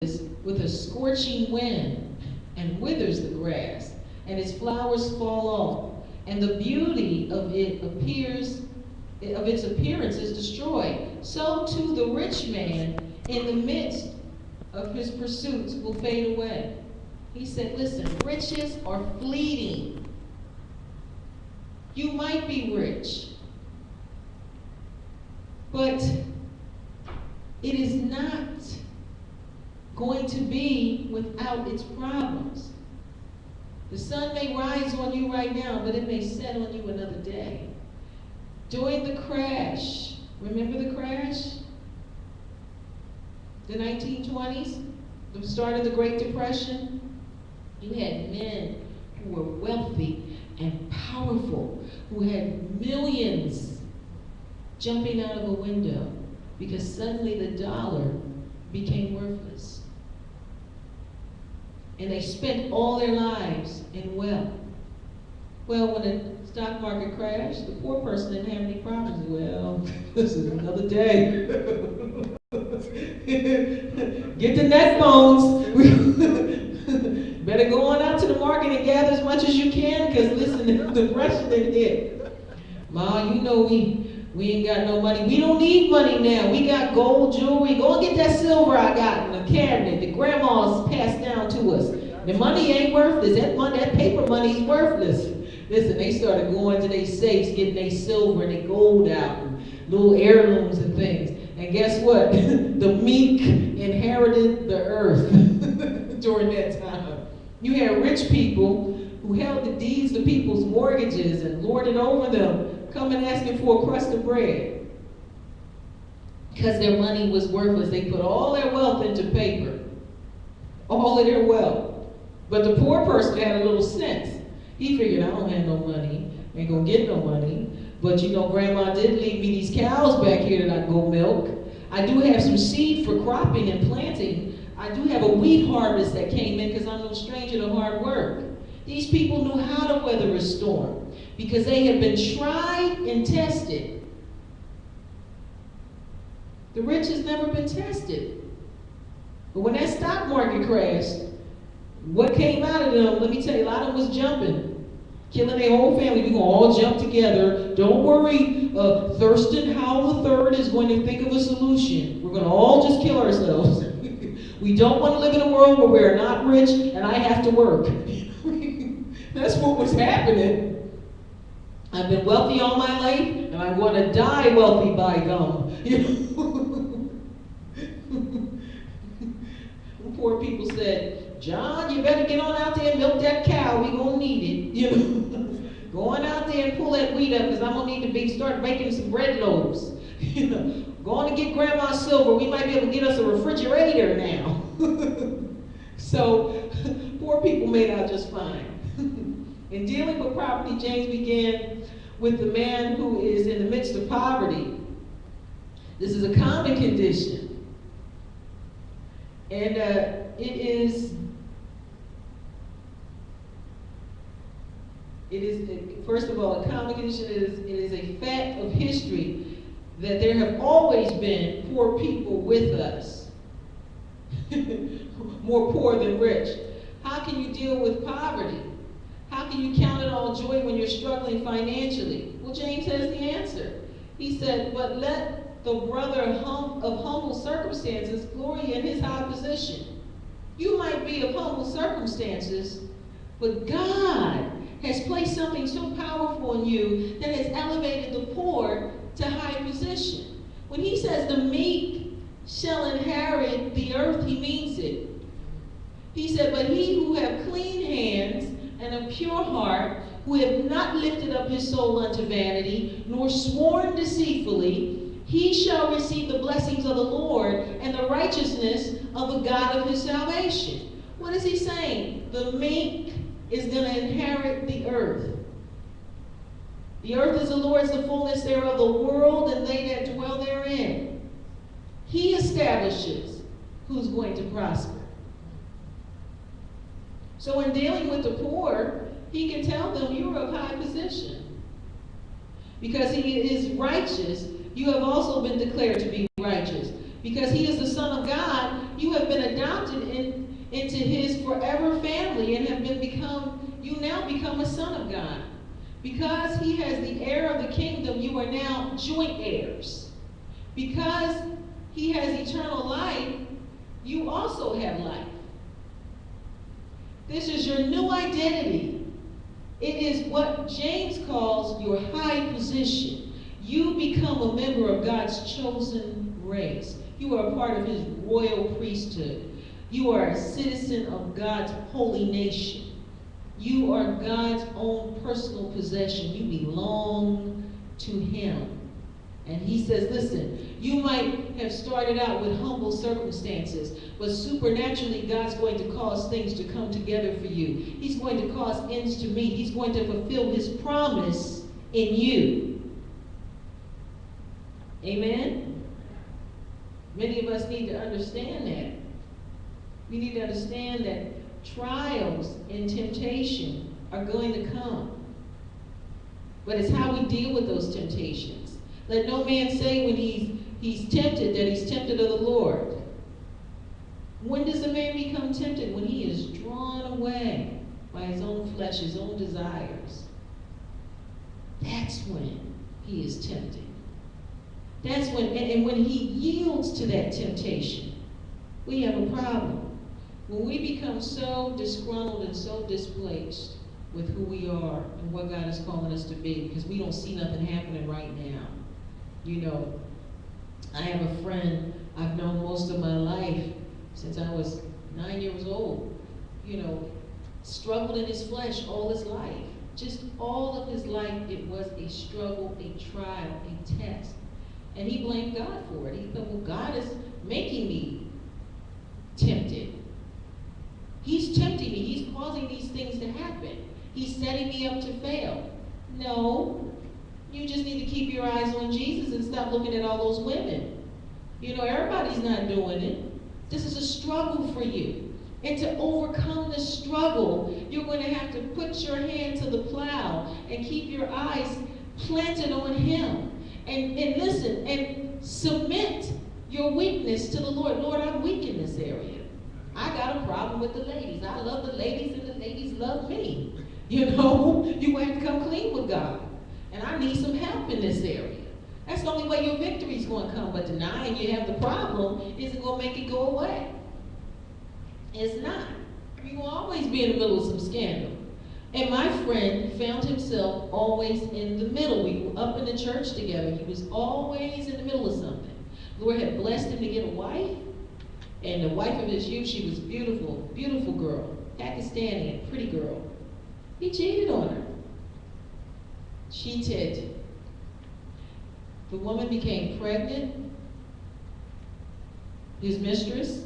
with a scorching wind, and withers the grass, and its flowers fall off, and the beauty of its appearance is destroyed. So too the rich man in the midst of his pursuits will fade away. He said, listen, riches are fleeting. You might be rich, but it is not going to be without its problems. The sun may rise on you right now, but it may set on you another day. During the crash, remember the crash? The 1920s, the start of the Great Depression? You had men who were wealthy and powerful, who had millions jumping out of a window because suddenly the dollar became worthless. And they spent all their lives in wealth. Well, when the stock market crashed, the poor person didn't have any problems. Well, this is another day. Get the neck bones. Better go on out to the market and gather as much as you can, because listen, the depression didn't hit. Ma, you know we ain't got no money. We don't need money now. We got gold jewelry. Go and get that silver I got in the cabinet that grandma's passed down to us. The money ain't worthless. That paper money's worthless. Listen, they started going to their safes, getting their silver and their gold out, and little heirlooms and things. And guess what? The meek inherited the earth during that time. You had rich people who held the deeds to people's mortgages and lorded over them, coming asking for a crust of bread because their money was worthless. They put all their wealth into paper, all of their wealth. But the poor person had a little sense. He figured, I don't have no money, ain't gonna get no money, but you know, grandma did leave me these cows back here that I can go milk. I do have some seed for cropping and planting. I do have a wheat harvest that came in because I'm no stranger to hard work. These people knew how to weather a storm because they had been tried and tested. The rich has never been tested. But when that stock market crashed, what came out of them, let me tell you, a lot of them was jumping, killing their whole family. We're going to all jump together. Don't worry, Thurston Howell III is going to think of a solution. We're going to all just kill ourselves. We don't want to live in a world where we're not rich and I have to work. That's what was happening. I've been wealthy all my life, and I want to die wealthy by gum. Poor people said, John, you better get on out there and milk that cow. We gonna need it. Go on out there and pull that wheat up, because I'm gonna need to start making some bread loaves. Go on and get grandma's silver. We might be able to get us a refrigerator now. So poor people made out just fine. In dealing with poverty, James began with the man who is in the midst of poverty. This is a common condition. And first of all, a common condition it is a fact of history that there have always been poor people with us. More poor than rich. How can you deal with poverty? How can you count it all joy when you're struggling financially? Well, James has the answer. He said, but let the brother of humble circumstances glory in his high position. You might be of humble circumstances, but God has placed something so powerful in you that has elevated the poor to high position. When he says the meek shall inherit the earth, he means it. He said, but he who have clean hands and a pure heart, who have not lifted up his soul unto vanity, nor sworn deceitfully, he shall receive the blessings of the Lord and the righteousness of the God of his salvation. What is he saying? The meek is going to inherit the earth. The earth is the Lord's, the fullness thereof, the world, and they that dwell therein. He establishes who's going to prosper. So in dealing with the poor, he can tell them, you're of high position. Because he is righteous, you have also been declared to be righteous. Because he is the Son of God, you have been adopted into his forever family and you now become a son of God. Because he has the heir of the kingdom, you are now joint heirs. Because he has eternal life, you also have life. This is your new identity. It is what James calls your high position. You become a member of God's chosen race. You are a part of his royal priesthood. You are a citizen of God's holy nation. You are God's own personal possession. You belong to him. And he says, listen, you might have started out with humble circumstances, but supernaturally God's going to cause things to come together for you. He's going to cause ends to meet. He's going to fulfill his promise in you. Amen? Many of us need to understand that. We need to understand that trials and temptation are going to come. But it's how we deal with those temptations. Let no man say when he's tempted that he's tempted of the Lord. When does a man become tempted? When he is drawn away by his own flesh, his own desires. That's when he is tempted. That's when, and when he yields to that temptation, we have a problem. When we become so disgruntled and so displaced with who we are and what God is calling us to be, because we don't see nothing happening right now. You know, I have a friend I've known most of my life since I was 9 years old. You know, struggled in his flesh all his life. Just all of his life, it was a struggle, a trial, a test. And he blamed God for it. He thought, well, God is making me tempted. He's tempting me. He's causing these things to happen. He's setting me up to fail. No. You just need to keep your eyes on Jesus and stop looking at all those women. You know, everybody's not doing it. This is a struggle for you. And to overcome the struggle, you're going to have to put your hand to the plow and keep your eyes planted on him. And listen, and submit your weakness to the Lord. Lord, I'm weak in this area. I got a problem with the ladies. I love the ladies and the ladies love me. You know, you have to come clean with God. And I need some help in this area. That's the only way your victory is going to come. But denying you have the problem isn't going to make it go away. It's not. You're going to always be in the middle of some scandal. And my friend found himself always in the middle. We were up in the church together. He was always in the middle of something. The Lord had blessed him to get a wife. And the wife of his youth, she was beautiful, beautiful girl. Pakistani, pretty girl. He cheated on her. Cheated. The woman became pregnant, his mistress,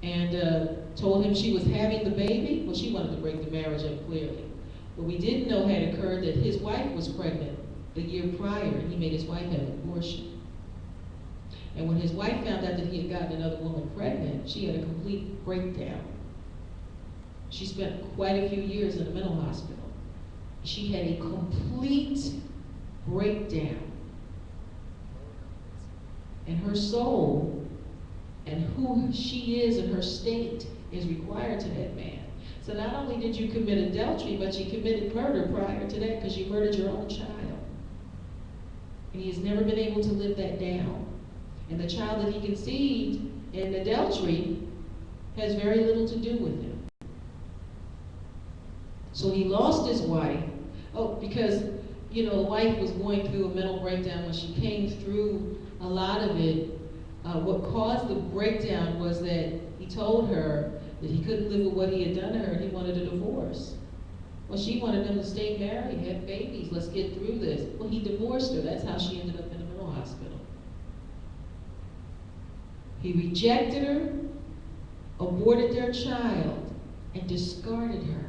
and told him she was having the baby. Well, she wanted to break the marriage up clearly. What we didn't know had occurred that his wife was pregnant the year prior, and he made his wife have an abortion. And when his wife found out that he had gotten another woman pregnant, she had a complete breakdown. She spent quite a few years in a mental hospital. She had a complete breakdown. And her soul and who she is and her state is required to that man. So not only did you commit adultery, but you committed murder prior to that because you murdered your own child. And he has never been able to live that down. And the child that he conceived in adultery has very little to do with him. So he lost his wife. Oh, because, you know, the wife was going through a mental breakdown. When she came through a lot of it, what caused the breakdown was that he told her that he couldn't live with what he had done to her and he wanted a divorce. Well, she wanted them to stay married, have babies, let's get through this. Well, he divorced her. That's how she ended up in a mental hospital. He rejected her, aborted their child, and discarded her.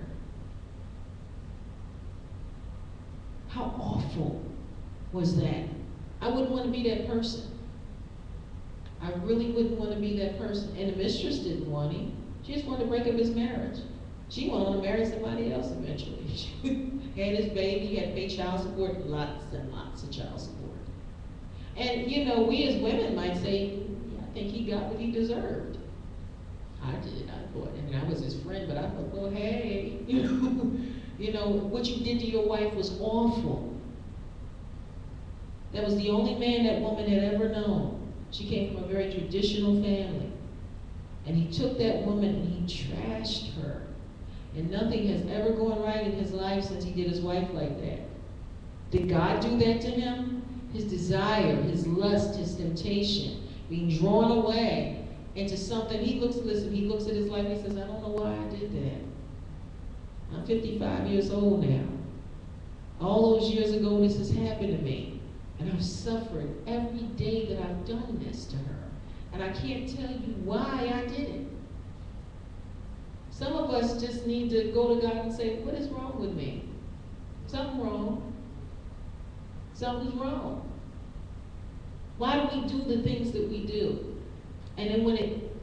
How awful was that? I wouldn't want to be that person. I really wouldn't want to be that person. And the mistress didn't want him. She just wanted to break up his marriage. She wanted to marry somebody else eventually. She had his baby, had to pay child support, lots and lots of child support. And you know, we as women might say, yeah, I think he got what he deserved. I did. I thought, and I was his friend, but I thought, well, hey, you know, what you did to your wife was awful. That was the only man that woman had ever known. She came from a very traditional family. And he took that woman and he trashed her. And nothing has ever gone right in his life since he did his wife like that. Did God do that to him? His desire, his lust, his temptation, being drawn away into something. He looks at his life and he says, I don't know why I did that. I'm 55 years old now. All those years ago, this has happened to me. And I've suffered every day that I've done this to her. And I can't tell you why I did it. Some of us just need to go to God and say, what is wrong with me? Something wrong. Something's wrong. Why do we do the things that we do? And then when it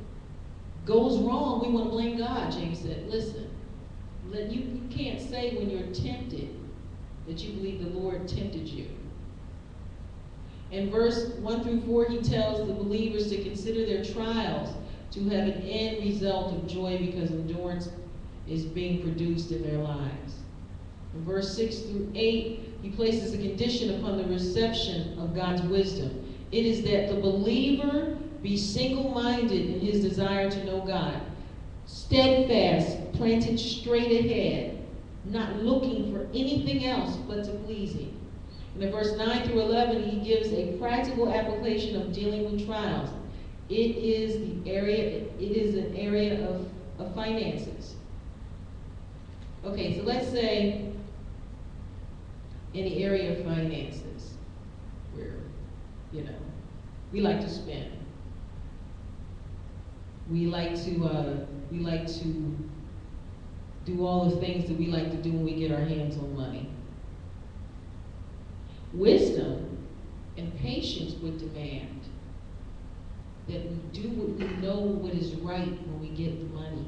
goes wrong, we want to blame God. James said, listen, you can't say when you're tempted that you believe the Lord tempted you. In verse 1 through 4, he tells the believers to consider their trials to have an end result of joy because endurance is being produced in their lives. In verse 6 through 8, he places a condition upon the reception of God's wisdom. It is that the believer be single-minded in his desire to know God, steadfast, planted straight ahead, not looking for anything else but to please him. And in verse 9 through 11, he gives a practical application of dealing with trials. It is an area of finances. Okay, so let's say in the area of finances, where, we like to spend. We like to do all the things that we like to do when we get our hands on money. Wisdom and patience would demand that we do what we know what is right when we get the money.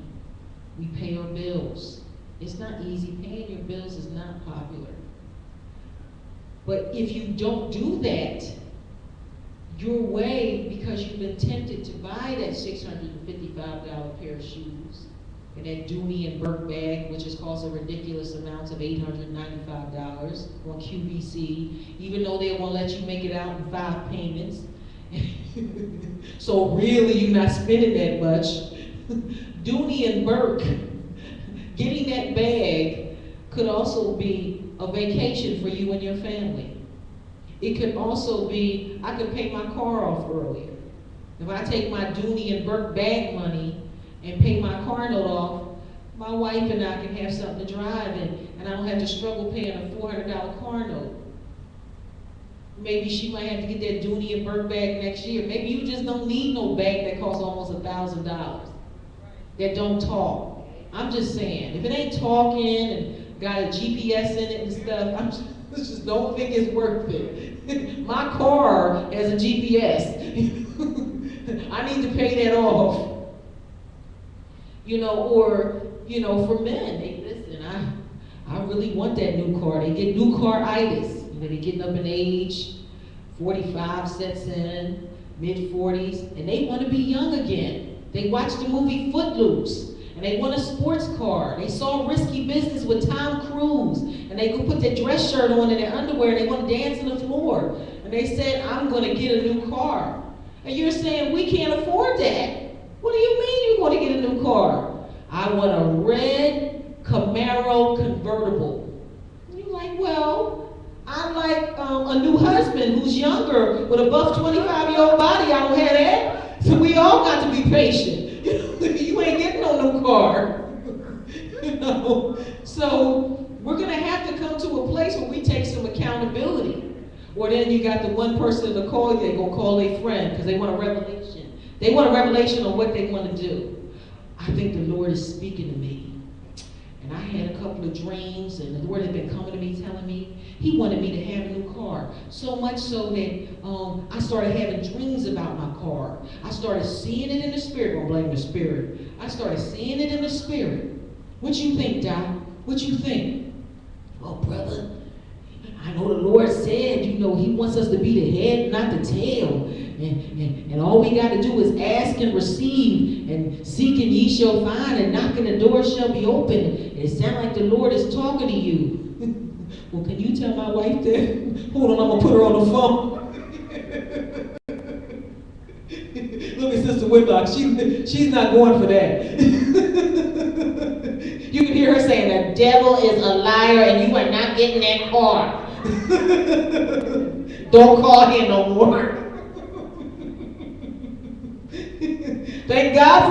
We pay our bills. It's not easy. Paying your bills is not popular. But if you don't do that your way because you've been tempted to buy that $655 pair of shoes and that Dooney and Burke bag, which has cost a ridiculous amount of $895 on QVC, even though they won't let you make it out in 5 payments. So really you're not spending that much. Dooney and Burke, getting that bag could also be a vacation for you and your family. It could also be, I could pay my car off earlier. If I take my Dooney and Burke bag money and pay my car note off, my wife and I can have something to drive in, and I don't have to struggle paying a $400 car note. Maybe she might have to get that Dooney and Burke bag next year. Maybe you just don't need no bag that costs almost $1,000 that don't talk. I'm just saying, if it ain't talking and got a GPS in it and stuff, I just don't think it's worth it. My car has a GPS. I need to pay that off. Or for men, they listen, I really want that new car. They get new car-itis. They're getting up in age, 45 sets in, mid-40s, and they want to be young again. They watched the movie Footloose, and they want a sports car. They saw Risky Business with Tom Cruise, and they go put their dress shirt on and their underwear, and they want to dance on the floor. And they said, I'm going to get a new car. And you're saying, we can't afford that. What do you mean you're going to get a new car? I want a red Camaro convertible. And you're like, well, I'm like a new husband who's younger with a buff 25-year-old body. I don't have that. So we all got to be patient. You ain't getting no new car. So we're going to have to come to a place where we take some accountability. Or then you got the one person to call you, they're going to call their friend because they want a revelation. They want a revelation on what they want to do. I think the Lord is speaking to me. And I had a couple of dreams, and the Lord had been coming to me, telling me He wanted me to have a new car. So much so that I started having dreams about my car. I started seeing it in the spirit. Don't blame the spirit. I started seeing it in the spirit. What you think, Doc? What you think? Oh, brother, I know the Lord said, He wants us to be the head, not the tail. And all we got to do is ask and receive, and seek and ye shall find, and knock and the door shall be open. And it sounds like the Lord is talking to you. Well, can you tell my wife that? Hold on, I'm going to put her on the phone. Look at Sister Whitlock. She's not going for that. You can hear her saying, the devil is a liar and you are not getting that car. Don't call him no more. Thank God for